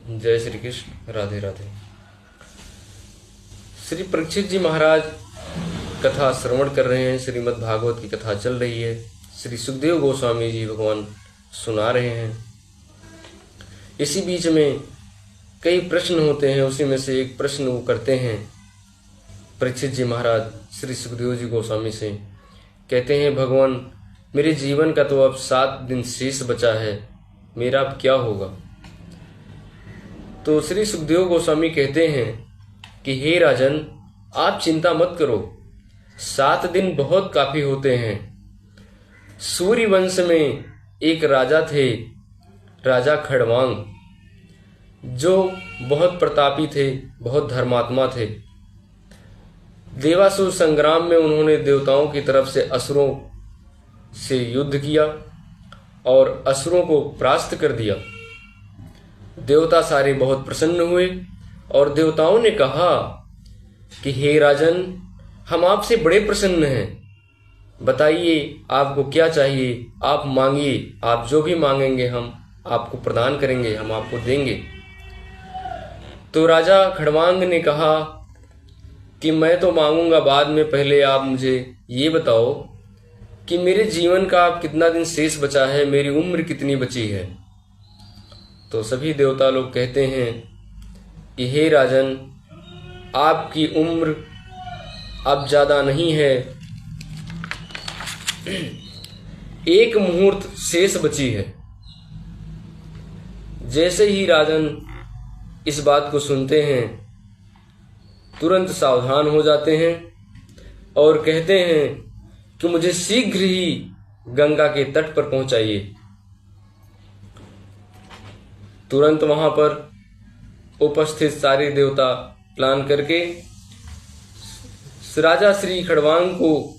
जय श्री कृष्ण। राधे राधे। श्री परीक्षित जी महाराज कथा श्रवण कर रहे हैं। श्रीमद् भागवत की कथा चल रही है। श्री सुखदेव गोस्वामी जी भगवान सुना रहे हैं। इसी बीच में कई प्रश्न होते हैं, उसी में से एक प्रश्न वो करते हैं। परीक्षित जी महाराज श्री सुखदेव जी गोस्वामी से कहते हैं, भगवान मेरे जीवन का तो अब 7 दिन शेष बचा है, मेरा अब क्या होगा? तो श्री सुखदेव गोस्वामी कहते हैं कि हे राजन, आप चिंता मत करो, 7 दिन बहुत काफी होते हैं। सूर्य वंश में एक राजा थे, राजा खड़वांग, जो बहुत प्रतापी थे, बहुत धर्मात्मा थे। देवासुर संग्राम में उन्होंने देवताओं की तरफ से असुरों से युद्ध किया और असुरों को परास्त कर दिया। देवता सारे बहुत प्रसन्न हुए और देवताओं ने कहा कि हे राजन, हम आपसे बड़े प्रसन्न हैं, बताइए आपको क्या चाहिए, आप मांगिए, आप जो भी मांगेंगे हम आपको प्रदान करेंगे, हम आपको देंगे। तो राजा खड़वांग ने कहा कि मैं तो मांगूंगा बाद में, पहले आप मुझे ये बताओ कि मेरे जीवन का अब कितना दिन शेष बचा है, मेरी उम्र कितनी बची है। तो सभी देवता लोग कहते हैं कि हे राजन, आपकी उम्र अब ज्यादा नहीं है, एक मुहूर्त शेष बची है। जैसे ही राजन इस बात को सुनते हैं, तुरंत सावधान हो जाते हैं और कहते हैं कि मुझे शीघ्र ही गंगा के तट पर पहुंचाइए। तुरंत वहां पर उपस्थित सारे देवता प्लान करके राजा श्री खड़वांग को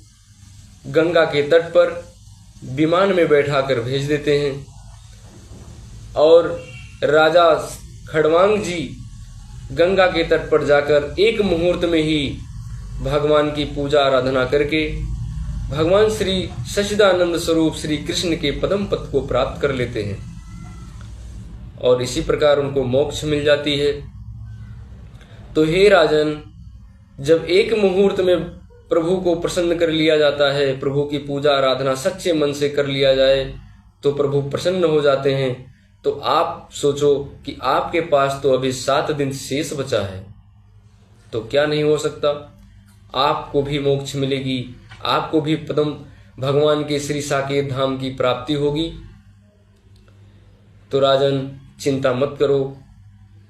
गंगा के तट पर विमान में बैठाकर भेज देते हैं और राजा खड़वांग जी गंगा के तट पर जाकर एक मुहूर्त में ही भगवान की पूजा आराधना करके भगवान श्री सच्चिदानंद स्वरूप श्री कृष्ण के पदम पद को प्राप्त कर लेते हैं और इसी प्रकार उनको मोक्ष मिल जाती है। तो हे राजन, जब एक मुहूर्त में प्रभु को प्रसन्न कर लिया जाता है, प्रभु की पूजा आराधना सच्चे मन से कर लिया जाए तो प्रभु प्रसन्न हो जाते हैं। तो आप सोचो कि आपके पास तो अभी 7 दिन शेष बचा है, तो क्या नहीं हो सकता? आपको भी मोक्ष मिलेगी, आपको भी पदम भगवान के श्री साकेत धाम की प्राप्ति होगी। तो राजन चिंता मत करो,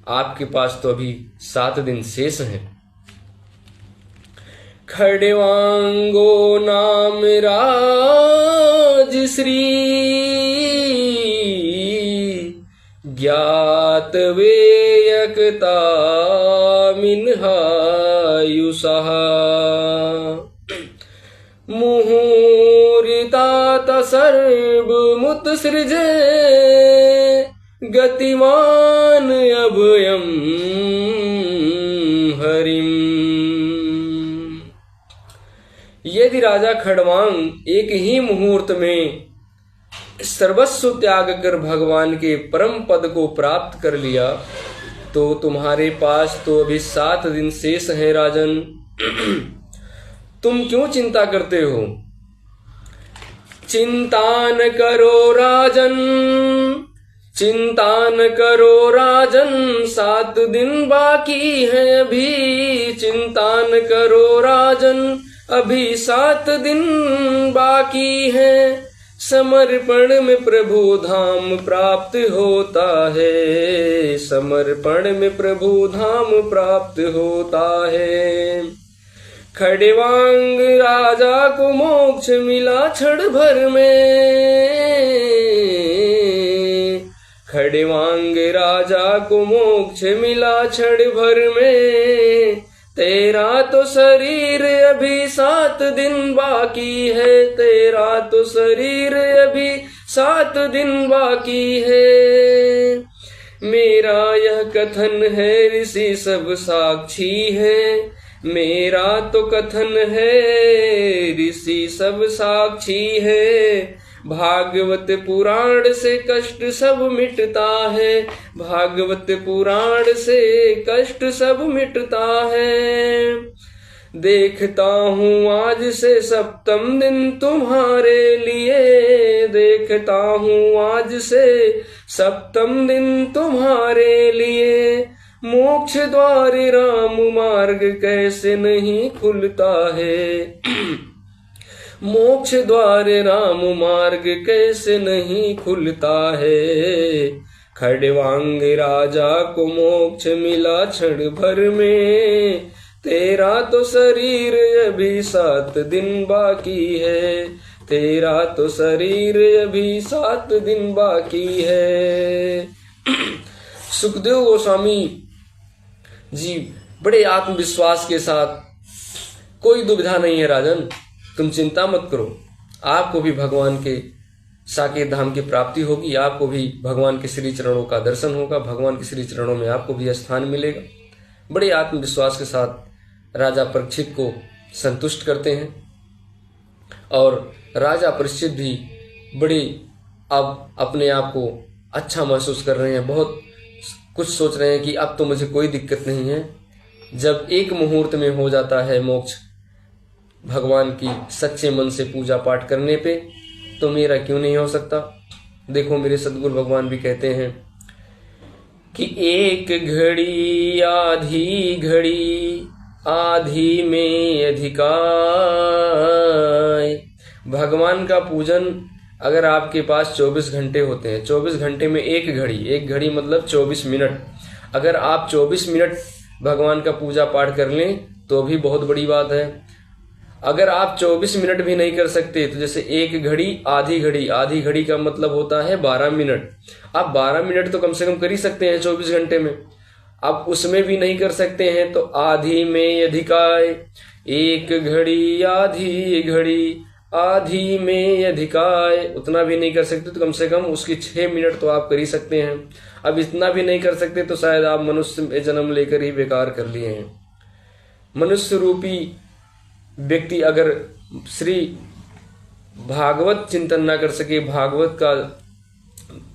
आपके पास तो अभी 7 दिन शेष हैं। खड़वांगो नाम राजश्री, ज्ञात वेयकता मिन्हायुषः, मुहूर्तात सर्वमुत्सृजे, गतिमान अभयम हरिम। यदि राजा खड़वांग एक ही मुहूर्त में सर्वस्व त्याग कर भगवान के परम पद को प्राप्त कर लिया तो तुम्हारे पास तो अभी 7 दिन शेष हैं राजन। तुम क्यों चिंता करते हो? चिंता न करो राजन, चिंता न करो राजन, 7 दिन बाकी है अभी। चिंता न करो राजन, अभी 7 दिन बाकी है। समर्पण में प्रभु धाम प्राप्त होता है, समर्पण में प्रभु धाम प्राप्त होता है। खड़वांग राजा को मोक्ष मिला क्षण भर में, खड़वांग राजा को मोक्ष मिला क्षण भर में। तेरा तो शरीर अभी 7 दिन बाकी है, तेरा तो शरीर अभी 7 दिन बाकी है। मेरा यह कथन है, ऋषि सब साक्षी है, मेरा तो कथन है, ऋषि सब साक्षी है। भागवत पुराण से कष्ट सब मिटता है, भागवत पुराण से कष्ट सब मिटता है। देखता हूँ आज से सप्तम दिन तुम्हारे लिए, देखता हूँ आज से सप्तम दिन तुम्हारे लिए। मोक्ष द्वार राम मार्ग कैसे नहीं खुलता है, मोक्ष द्वार राम मार्ग कैसे नहीं खुलता है। खड़वांग राजा को मोक्ष मिला क्षण भर में, तेरा तो शरीर अभी 7 दिन बाकी है, तेरा तो शरीर अभी 7 दिन बाकी है। सुखदेव गोस्वामी जी बड़े आत्मविश्वास के साथ, कोई दुविधा नहीं है राजन, तुम चिंता मत करो, आपको भी भगवान के साकेत धाम की प्राप्ति होगी, आपको भी भगवान के श्री चरणों का दर्शन होगा, भगवान के श्री चरणों में आपको भी स्थान मिलेगा। बड़े आत्मविश्वास के साथ राजा परीक्षित को संतुष्ट करते हैं और राजा परीक्षित भी बड़े अब अपने आप को अच्छा महसूस कर रहे हैं, बहुत कुछ सोच रहे हैं कि अब तो मुझे कोई दिक्कत नहीं है। जब एक मुहूर्त में हो जाता है मोक्ष भगवान की सच्चे मन से पूजा पाठ करने पे, तो मेरा क्यों नहीं हो सकता। देखो मेरे सद्गुरु भगवान भी कहते हैं कि एक घड़ी आधी घड़ी आधी में अधिकार। भगवान का पूजन अगर आपके पास 24 घंटे होते हैं, 24 घंटे में एक घड़ी मतलब 24 मिनट, अगर आप 24 मिनट भगवान का पूजा पाठ कर लें तो भी बहुत बड़ी बात है। अगर आप 24 मिनट भी नहीं कर सकते तो जैसे एक घड़ी, आधी घड़ी का मतलब होता है 12 मिनट। आप 12 मिनट तो कम से कम कर ही सकते हैं 24 घंटे में। आप उसमें भी नहीं कर सकते हैं तो आधी में अधिकार, एक घड़ी आधी में अधिकार, उतना भी नहीं कर सकते तो कम से कम उसकी 6 मिनट तो आप कर ही सकते हैं। अब इतना भी नहीं कर सकते तो शायद आप मनुष्य जन्म लेकर ही बेकार कर लिए हैं। मनुष्य रूपी व्यक्ति अगर श्री भागवत चिंतन न कर सके, भागवत का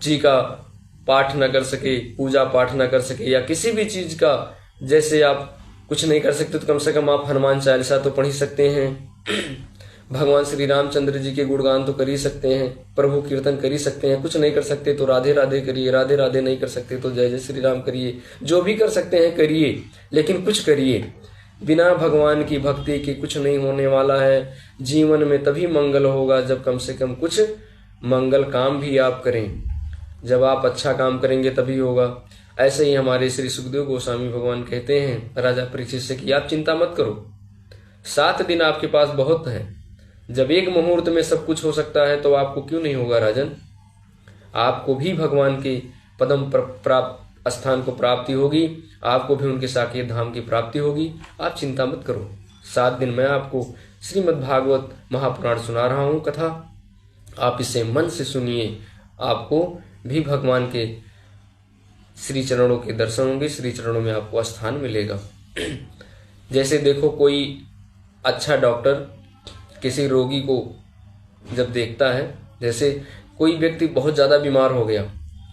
जी का पाठ न कर सके, पूजा पाठ न कर सके, या किसी भी चीज का जैसे आप कुछ नहीं कर सकते तो कम से कम आप हनुमान चालीसा तो पढ़ ही सकते हैं। भगवान श्री रामचंद्र जी के गुणगान तो कर ही सकते हैं, प्रभु कीर्तन कर ही सकते हैं। कुछ नहीं कर सकते तो राधे राधे करिए, राधे राधे नहीं कर सकते तो जय जय श्री राम करिए। जो भी कर सकते हैं करिए, लेकिन कुछ करिए। बिना भगवान की भक्ति के कुछ नहीं होने वाला है। जीवन में तभी मंगल होगा जब कम से कम कुछ मंगल काम भी आप करें। जब आप अच्छा काम करेंगे तभी होगा। ऐसे ही हमारे श्री सुखदेव गोस्वामी भगवान कहते हैं राजा परीक्षित से कि आप चिंता मत करो, 7 दिन आपके पास बहुत है। जब एक मुहूर्त में सब कुछ हो सकता है तो आपको क्यों नहीं होगा राजन। आपको भी भगवान के पदम प्राप्त स्थान को प्राप्ति होगी, आपको भी उनके साकेत धाम की प्राप्ति होगी। आप चिंता मत करो। 7 दिन मैं आपको श्रीमद् भागवत महापुराण सुना रहा हूँ कथा, आप इसे मन से सुनिए। आपको भी भगवान के श्री चरणों के दर्शन होंगे, श्री चरणों में आपको स्थान मिलेगा। जैसे देखो कोई अच्छा डॉक्टर किसी रोगी को जब देखता है, जैसे कोई व्यक्ति बहुत ज़्यादा बीमार हो गया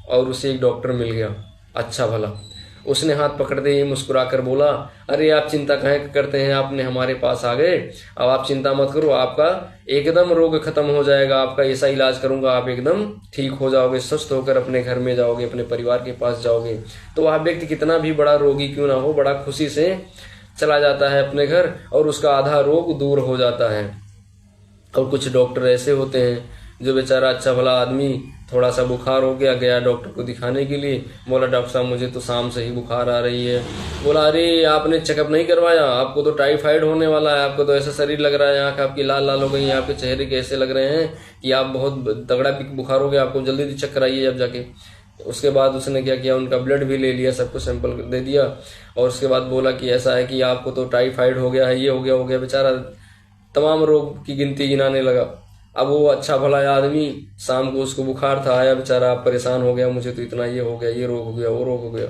और उसे एक डॉक्टर मिल गया अच्छा भला, उसने हाथ पकड़ते ही मुस्कुराकर बोला, अरे आप चिंता काहे करते हैं, आपने हमारे पास आ गए, अब आप चिंता मत करो, आपका एकदम रोग खत्म हो जाएगा, आपका ऐसा इलाज करूंगा, आप एकदम ठीक हो जाओगे, स्वस्थ होकर अपने घर में जाओगे, अपने परिवार के पास जाओगे। तो वह व्यक्ति कितना भी बड़ा रोगी क्यों ना हो, बड़ा खुशी से चला जाता है अपने घर और उसका आधा रोग दूर हो जाता है। और कुछ डॉक्टर ऐसे होते हैं जो बेचारा अच्छा भला आदमी, थोड़ा सा बुखार हो गया, गया डॉक्टर को दिखाने के लिए, बोला डॉक्टर साहब मुझे तो शाम से ही बुखार आ रही है। बोला अरे आपने चेकअप नहीं करवाया, आपको तो टाइफाइड होने वाला है, आपको तो ऐसा शरीर लग रहा है, आँख आपकी लाल लाल हो गई है, आपके चेहरे कैसे लग रहे हैं कि आप बहुत तगड़ा बुखार हो गया, आपको जल्दी चेक कराइए अब जाके। उसके बाद उसने क्या किया, उनका ब्लड भी ले लिया, सबको सैंपल दे दिया और उसके बाद बोला कि ऐसा है कि आपको तो टाइफाइड हो गया है, ये हो गया। बेचारा तमाम रोग की गिनती गिनाने लगा। अब वो अच्छा भला आदमी, शाम को उसको बुखार था, आया बेचारा, आप परेशान हो गया, मुझे तो इतना ये हो गया, ये रोग हो गया, वो रोग हो गया।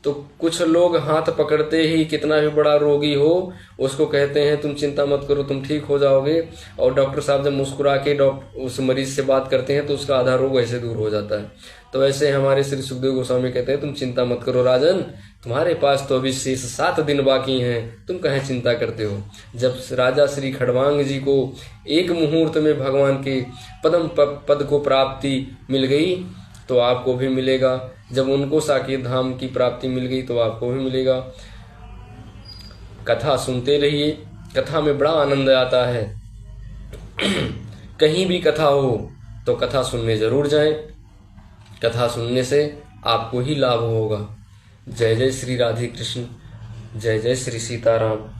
तो कुछ लोग हाथ पकड़ते ही, कितना भी बड़ा रोगी हो, उसको कहते हैं तुम चिंता मत करो, तुम ठीक हो जाओगे। और डॉक्टर साहब जब मुस्कुरा के उस मरीज से बात करते हैं तो उसका आधा रोग ऐसे दूर हो जाता है। तो ऐसे हमारे श्री सुखदेव गोस्वामी कहते हैं तुम चिंता मत करो राजन, तुम्हारे पास तो अभी शेष 7 दिन बाकी हैं, तुम कहे चिंता करते हो। जब राजा श्री खड़वांग जी को एक मुहूर्त में भगवान के पद को प्राप्ति मिल गई तो आपको भी मिलेगा। जब उनको साकेत धाम की प्राप्ति मिल गई तो आपको भी मिलेगा। कथा सुनते रहिए, कथा में बड़ा आनंद आता है। कहीं भी कथा हो तो कथा सुनने जरूर जाएं, कथा सुनने से आपको ही लाभ होगा। जय जय श्री राधे कृष्ण, जय जय श्री सीताराम।